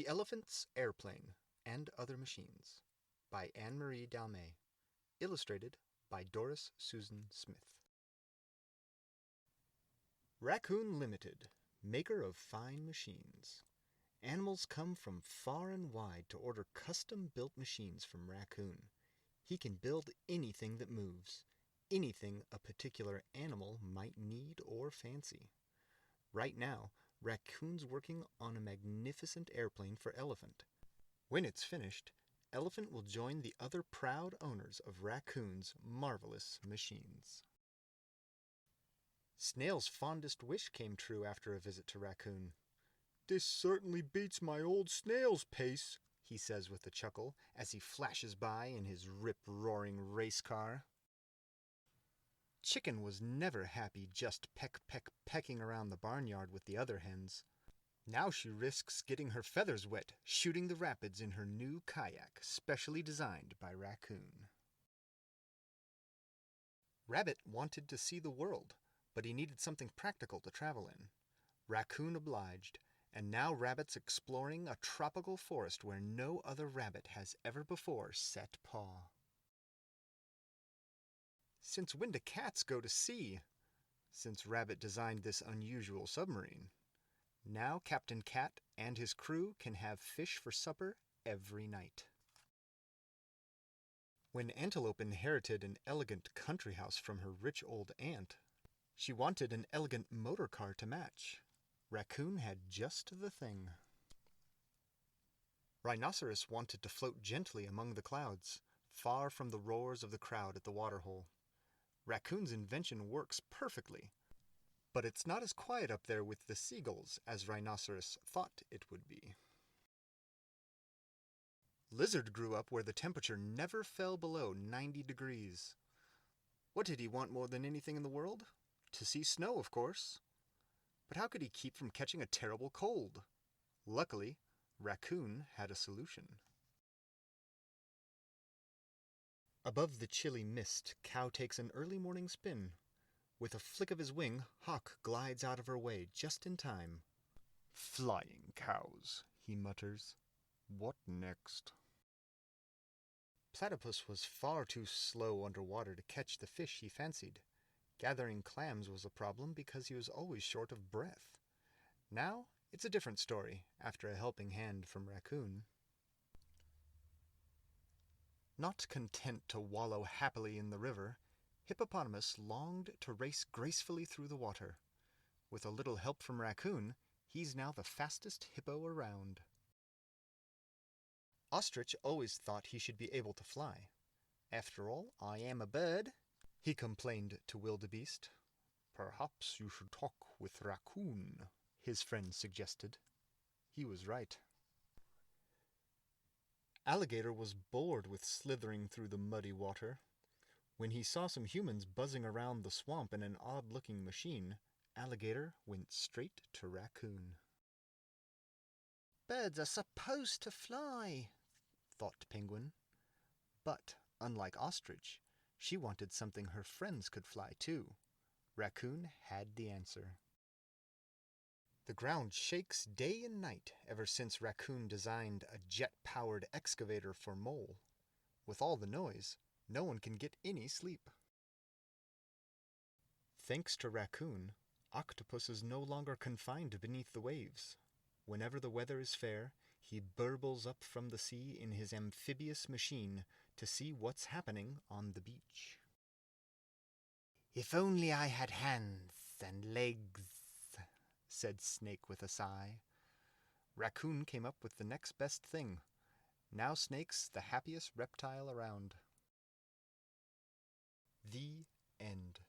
The Elephant's Airplane and Other Machines by Anne-Marie Dalamais. Illustrated by Doris Susan Smith. Raccoon Limited, maker of fine machines. Animals come from far and wide to order custom-built machines from Raccoon. He can build anything that moves, anything a particular animal might need or fancy. Right now, Raccoon's working on a magnificent airplane for Elephant. When it's finished, Elephant will join the other proud owners of Raccoon's marvelous machines. Snail's fondest wish came true after a visit to Raccoon. "This certainly beats my old snail's pace," he says with a chuckle as he flashes by in his rip-roaring race car. Chicken was never happy just pecking around the barnyard with the other hens. Now she risks getting her feathers wet shooting the rapids in her new kayak, specially designed by Raccoon. Rabbit wanted to see the world, but he needed something practical to travel in. Raccoon obliged, and now Rabbit's exploring a tropical forest where no other rabbit has ever before set paw. Since when do cats go to sea? Since Rabbit designed this unusual submarine. Now Captain Cat and his crew can have fish for supper every night. When Antelope inherited an elegant country house from her rich old aunt, she wanted an elegant motor car to match. Raccoon had just the thing. Rhinoceros wanted to float gently among the clouds, far from the roars of the crowd at the waterhole. Raccoon's invention works perfectly, but it's not as quiet up there with the seagulls as Rhinoceros thought it would be. Lizard grew up where the temperature never fell below 90 degrees. What did he want more than anything in the world? To see snow, of course. But how could he keep from catching a terrible cold? Luckily, Raccoon had a solution. Above the chilly mist, Cow takes an early morning spin. With a flick of his wing, Hawk glides out of her way just in time. "Flying cows," he mutters. "What next?" Platypus was far too slow underwater to catch the fish he fancied. Gathering clams was a problem because he was always short of breath. Now it's a different story after a helping hand from Raccoon. Not content to wallow happily in the river, Hippopotamus longed to race gracefully through the water. With a little help from Raccoon, he's now the fastest hippo around. Ostrich always thought he should be able to fly. "After all, I am a bird," he complained to Wildebeest. "Perhaps you should talk with Raccoon," his friend suggested. He was right. Alligator was bored with slithering through the muddy water. When he saw some humans buzzing around the swamp in an odd-looking machine, Alligator went straight to Raccoon. "Birds are supposed to fly," thought Penguin. But, unlike Ostrich, she wanted something her friends could fly too. Raccoon had the answer. The ground shakes day and night ever since Raccoon designed a jet-powered excavator for Mole. With all the noise, no one can get any sleep. Thanks to Raccoon, Octopus is no longer confined beneath the waves. Whenever the weather is fair, he burbles up from the sea in his amphibious machine to see what's happening on the beach. "If only I had hands and legs," said Snake with a sigh. Raccoon came up with the next best thing. Now Snake's the happiest reptile around. The end.